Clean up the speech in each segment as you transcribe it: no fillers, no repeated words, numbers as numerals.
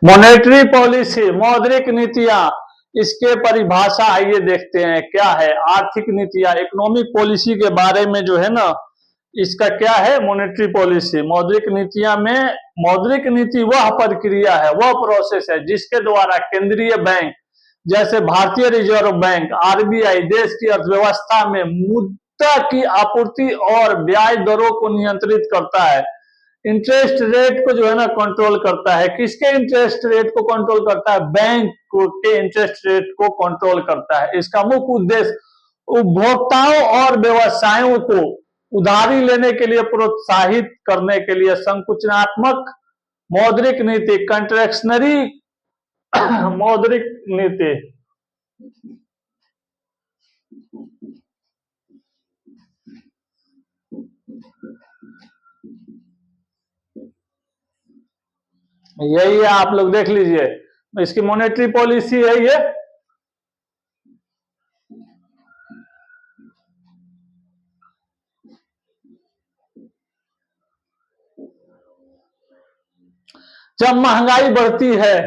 Monetary policy, मौद्रिक नीतियां, इसके परिभाषा आइए देखते हैं क्या है। आर्थिक नीतियां, इकोनॉमिक पॉलिसी के बारे में जो है ना, इसका क्या है मॉनेटरी पॉलिसी। मौद्रिक नीतियां में, मौद्रिक नीति वह प्रक्रिया है, वह प्रोसेस है जिसके द्वारा केंद्रीय बैंक जैसे भारतीय रिजर्व बैंक आरबीआई देश की अर्थव्यवस्था में मुद्रा की आपूर्ति और ब्याज दरों को नियंत्रित करता है। इंटरेस्ट रेट को जो है ना कंट्रोल करता है। किसके इंटरेस्ट रेट को कंट्रोल करता है? बैंक के इंटरेस्ट रेट को कंट्रोल करता है। इसका मुख्य उद्देश्य उपभोक्ताओं और व्यवसायों को उधारी लेने के लिए प्रोत्साहित करने के लिए संकुचनात्मक मौद्रिक नीति, कंट्रैक्शनरी मौद्रिक नीति। यही है, आप लोग देख लीजिए, इसकी मॉनेटरी पॉलिसी है ये। जब महंगाई बढ़ती है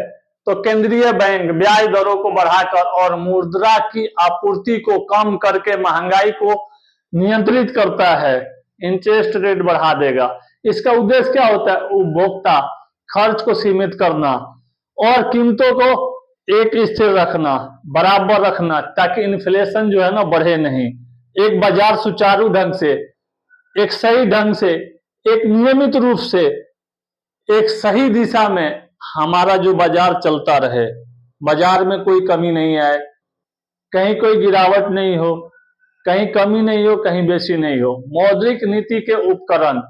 तो केंद्रीय बैंक ब्याज दरों को बढ़ाकर और मुद्रा की आपूर्ति को कम करके महंगाई को नियंत्रित करता है। इंटरेस्ट रेट बढ़ा देगा। इसका उद्देश्य क्या होता है? उपभोक्ता खर्च को सीमित करना और कीमतों को एक स्थिर रखना, बराबर रखना, ताकि इन्फ्लेशन जो है ना बढ़े नहीं। एक बाजार सुचारू ढंग से, एक सही ढंग से, एक नियमित रूप से, एक सही दिशा में हमारा जो बाजार चलता रहे, बाजार में कोई कमी नहीं आए, कहीं कोई गिरावट नहीं हो, कहीं कमी नहीं हो, कहीं बेसी नहीं हो। मौद्रिक नीति के उपकरण,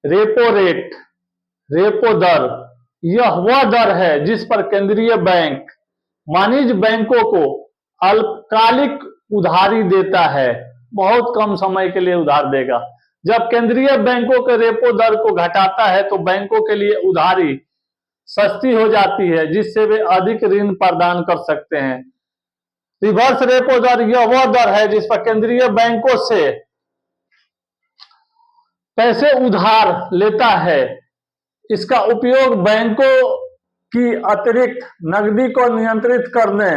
रेपो रेट, रेपो दर, यह वह दर है जिस पर केंद्रीय बैंक वाणिज्य बैंकों को अल्पकालिक उधारी देता है। बहुत कम समय के लिए उधार देगा। जब केंद्रीय बैंकों के रेपो दर को घटाता है तो बैंकों के लिए उधारी सस्ती हो जाती है, जिससे वे अधिक ऋण प्रदान कर सकते हैं। रिवर्स रेपो दर, यह वह दर है जिस पर केंद्रीय बैंकों से पैसे उधार लेता है। इसका उपयोग बैंकों की अतिरिक्त नकदी को नियंत्रित करने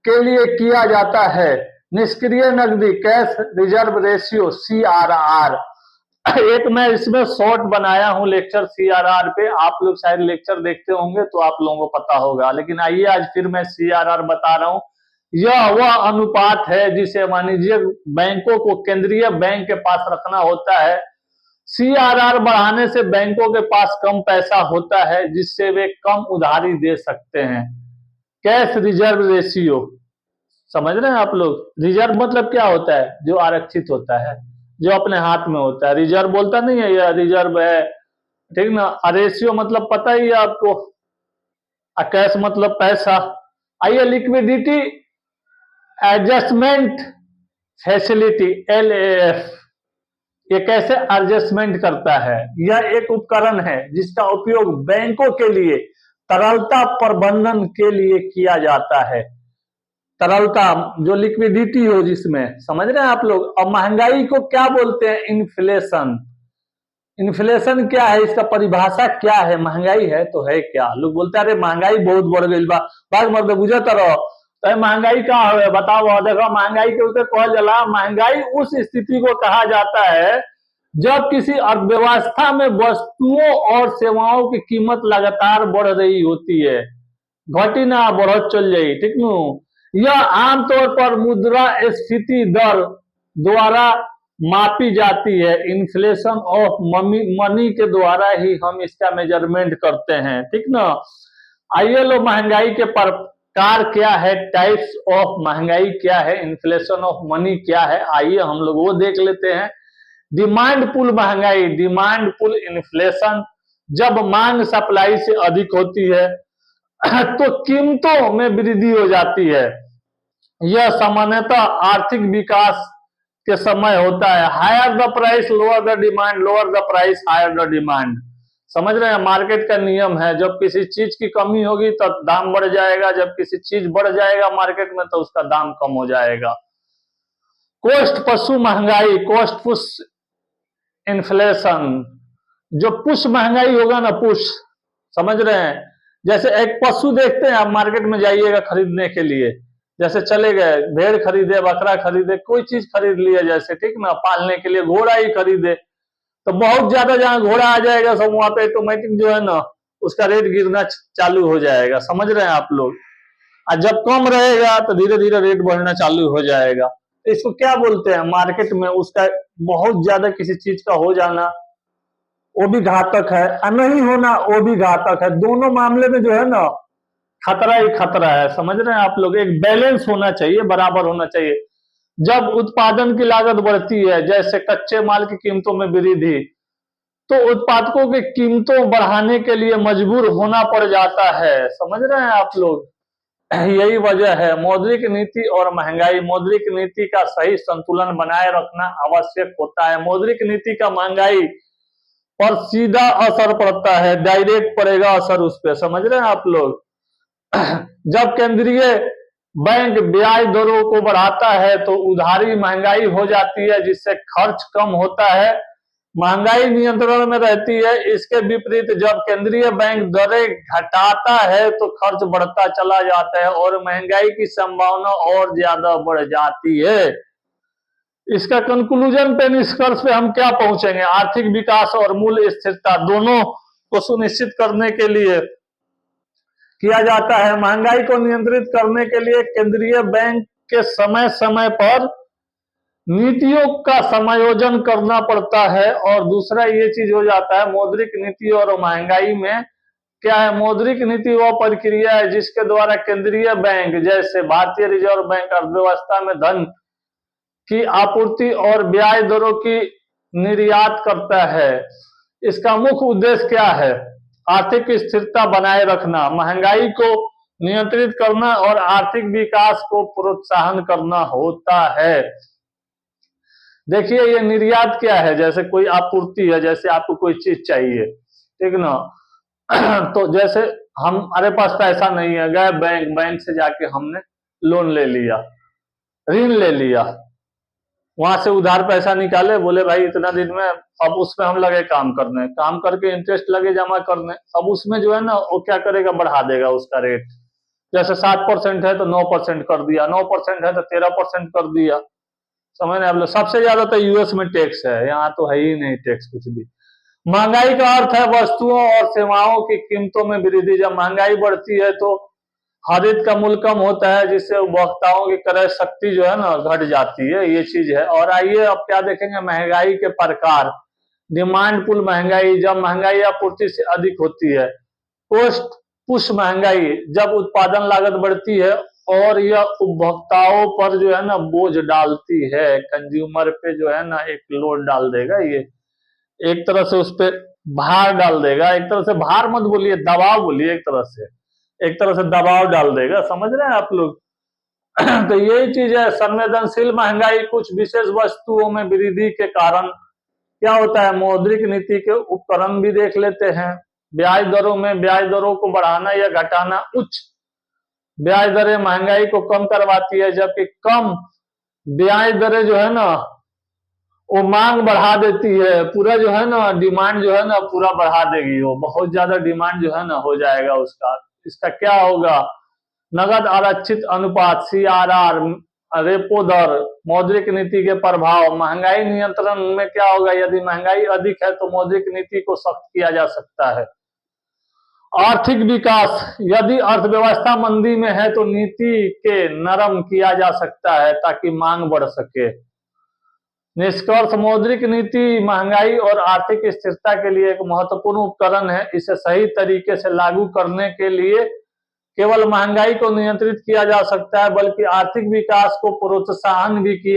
के लिए किया जाता है। निष्क्रिय नकदी, कैश रिजर्व रेशियो, CRR। एक मैं इसमें शॉर्ट बनाया हूं लेक्चर CRR पे, आप लोग शायद लेक्चर देखते होंगे तो आप लोगों को पता होगा, लेकिन आइए आज फिर मैं CRR बता रहा हूं। यह वह अनुपात है जिसे वाणिज्यिक बैंकों को केंद्रीय बैंक के पास रखना होता है। CRR बढ़ाने से बैंकों के पास कम पैसा होता है, जिससे वे कम उधारी दे सकते हैं। कैश रिजर्व रेशियो, समझ रहे हैं आप लोग? रिजर्व मतलब क्या होता है? जो आरक्षित होता है, जो अपने हाथ में होता है। रिजर्व बोलता नहीं है यह रिजर्व है, ठीक ना। रेशियो मतलब पता ही है आपको। कैश मतलब पैसा। आइए लिक्विडिटी एडजस्टमेंट फैसिलिटी, LAF, ये कैसे एडजस्टमेंट करता है? यह एक उपकरण है जिसका उपयोग बैंकों के लिए तरलता प्रबंधन के लिए किया जाता है। तरलता, जो लिक्विडिटी हो जिसमें, समझ रहे हैं आप लोग? अब महंगाई को क्या बोलते हैं? इन्फ्लेशन। इन्फ्लेशन क्या है? इसका परिभाषा क्या है? महंगाई है तो है क्या? लोग बोलते हैं अरे महंगाई बहुत बढ़ गई बा, भाग मर्द बुझत रहो, तो महंगाई क्या है बताओ। देखो महंगाई के ऊपर कहा जाला, महंगाई उस स्थिति को कहा जाता है जब किसी अर्थव्यवस्था में वस्तुओं और सेवाओं की कीमत लगातार बढ़ रही होती है। घटी ना बढ़त चल जाई, ठीक नु। यह आमतौर पर मुद्रा स्फीति दर द्वारा मापी जाती है। इन्फ्लेशन ऑफ मनी के द्वारा ही हम इसका मेजरमेंट करते हैं, ठीक ना। आइए लो, महंगाई के प्रकार क्या है, टाइप्स ऑफ महंगाई क्या है, इन्फ्लेशन ऑफ मनी क्या है, आइए हम लोग वो देख लेते हैं। डिमांड पुल महंगाई, डिमांड पुल इन्फ्लेशन, जब मांग सप्लाई से अधिक होती है तो कीमतों में वृद्धि हो जाती है। यह सामान्यतः आर्थिक विकास के समय होता है। Higher the price lower the demand, lower the price higher the demand. समझ रहे हैं? मार्केट का नियम है, जब किसी चीज की कमी होगी तो दाम बढ़ जाएगा, जब किसी चीज बढ़ जाएगा मार्केट में तो उसका दाम कम हो जाएगा। कोस्ट पशु महंगाई, कोस्ट पुश इन्फ्लेशन, जो पुश महंगाई होगा ना, पुश, समझ रहे हैं? जैसे एक पशु देखते हैं, आप मार्केट में जाइएगा खरीदने के लिए, जैसे चले गए, भेड़ खरीदे, बकरा खरीदे, कोई चीज खरीद लिया, जैसे ठीक ना, पालने के लिए घोड़ा ही खरीदे, तो बहुत ज्यादा जहां घोड़ा आ जाएगा सब वहां पे ऑटोमेटिक जो है ना उसका रेट गिरना चालू हो जाएगा, समझ रहे हैं आप लोग। और जब कम रहेगा तो धीरे धीरे रेट बढ़ना चालू हो जाएगा। तो इसको क्या बोलते हैं, मार्केट में उसका बहुत ज्यादा किसी चीज का हो जाना वो भी घातक है, और नहीं होना वो भी घातक है। दोनों मामले में जो है ना खतरा ही खतरा है, समझ रहे हैं आप लोग। एक बैलेंस होना चाहिए, बराबर होना चाहिए। जब उत्पादन की लागत बढ़ती है, जैसे कच्चे माल की कीमतों में वृद्धि, तो उत्पादकों की कीमतों बढ़ाने के लिए मजबूर होना पड़ जाता है, समझ रहे हैं आप लोग। यही वजह है मौद्रिक नीति और महंगाई। मौद्रिक नीति का सही संतुलन बनाए रखना आवश्यक होता है। मौद्रिक नीति का महंगाई पर सीधा असर पड़ता है, डायरेक्ट पड़ेगा असर उस पर, समझ रहे हैं आप लोग। जब केंद्रीय बैंक ब्याज दरों को बढ़ाता है तो उधारी महंगाई हो जाती है, जिससे खर्च कम होता है, महंगाई नियंत्रण में रहती है। इसके विपरीत जब केंद्रीय बैंक दरें घटाता है तो खर्च बढ़ता चला जाता है और महंगाई की संभावना और ज्यादा बढ़ जाती है। इसका कंक्लूजन पे, निष्कर्ष पे हम क्या पहुंचेंगे, आर्थिक विकास और मूल्य स्थिरता दोनों को सुनिश्चित करने के लिए किया जाता है। महंगाई को नियंत्रित करने के लिए केंद्रीय बैंक के समय समय पर नीतियों का समायोजन करना पड़ता है। और दूसरा ये चीज हो जाता है, मौद्रिक नीति और महंगाई में क्या है, मौद्रिक नीति वह प्रक्रिया है जिसके द्वारा केंद्रीय बैंक जैसे भारतीय रिजर्व बैंक अर्थव्यवस्था में धन की आपूर्ति और ब्याज दरों की निर्यात करता है। इसका मुख्य उद्देश्य क्या है, आर्थिक स्थिरता बनाए रखना, महंगाई को नियंत्रित करना और आर्थिक विकास को प्रोत्साहन करना होता है। देखिए ये निर्यात क्या है, जैसे कोई आपूर्ति है, जैसे आपको कोई चीज चाहिए, ठीक ना, तो जैसे हमारे पास पैसा नहीं है, गए बैंक से जाके हमने लोन ले लिया, ऋण ले लिया, वहां से उधार पैसा निकाले, बोले भाई इतना दिन में, अब उसमें हम लगे काम करने, काम करके इंटरेस्ट लगे जमा करने। अब उसमें जो है ना वो क्या करेगा, बढ़ा देगा उसका रेट। जैसे 7% है तो 9% कर दिया, 9% है तो 13% कर दिया, समझ रहे आप लोग। सबसे ज्यादा तो यूएस में टैक्स है, यहाँ तो है ही नहीं टैक्स कुछ भी। महंगाई का अर्थ है वस्तुओं और सेवाओं की कीमतों में वृद्धि। जब महंगाई बढ़ती है तो खरीद का मूल्य कम होता है, जिससे उपभोक्ताओं की क्रय शक्ति जो है ना घट जाती है, ये चीज है। और आइए अब क्या देखेंगे, महंगाई के प्रकार। डिमांड पुल महंगाई, जब महंगाई आपूर्ति से अधिक होती है। कॉस्ट पुश महंगाई, जब उत्पादन लागत बढ़ती है और यह उपभोक्ताओं पर जो है ना बोझ डालती है, कंज्यूमर पे जो है ना एक लोड डाल देगा, ये एक तरह से उस पर भार डाल देगा। एक तरह से भार मत बोलिए, दबाव बोलिए, एक तरह से दबाव डाल देगा, समझ रहे हैं आप लोग। तो यही चीज है। संवेदनशील महंगाई, कुछ विशेष वस्तुओं में वृद्धि के कारण क्या होता है, मौद्रिक नीति के उपकरण भी देख लेते हैं। ब्याज दरों में, ब्याज दरों को बढ़ाना या घटाना। उच्च ब्याज दरें महंगाई को कम करवाती है, जबकि कम ब्याज दरें जो है ना वो मांग बढ़ा देती है, पूरा जो है ना डिमांड जो है ना पूरा बढ़ा देगी, वो बहुत ज्यादा डिमांड जो है ना हो जाएगा उसका। इसका क्या होगा, नगद आरक्षित अनुपात सीआरआर, रेपो दर, मौद्रिक नीति के प्रभाव। महंगाई नियंत्रण में क्या होगा, यदि महंगाई अधिक है तो मौद्रिक नीति को सख्त किया जा सकता है। आर्थिक विकास, यदि अर्थव्यवस्था मंदी में है तो नीति के नरम किया जा सकता है ताकि मांग बढ़ सके। निष्कर्ष, मौद्रिक नीति महंगाई और आर्थिक स्थिरता के लिए एक महत्वपूर्ण उपकरण है। इसे सही तरीके से लागू करने के लिए केवल महंगाई को नियंत्रित किया जा सकता है, बल्कि आर्थिक विकास को प्रोत्साहन भी किया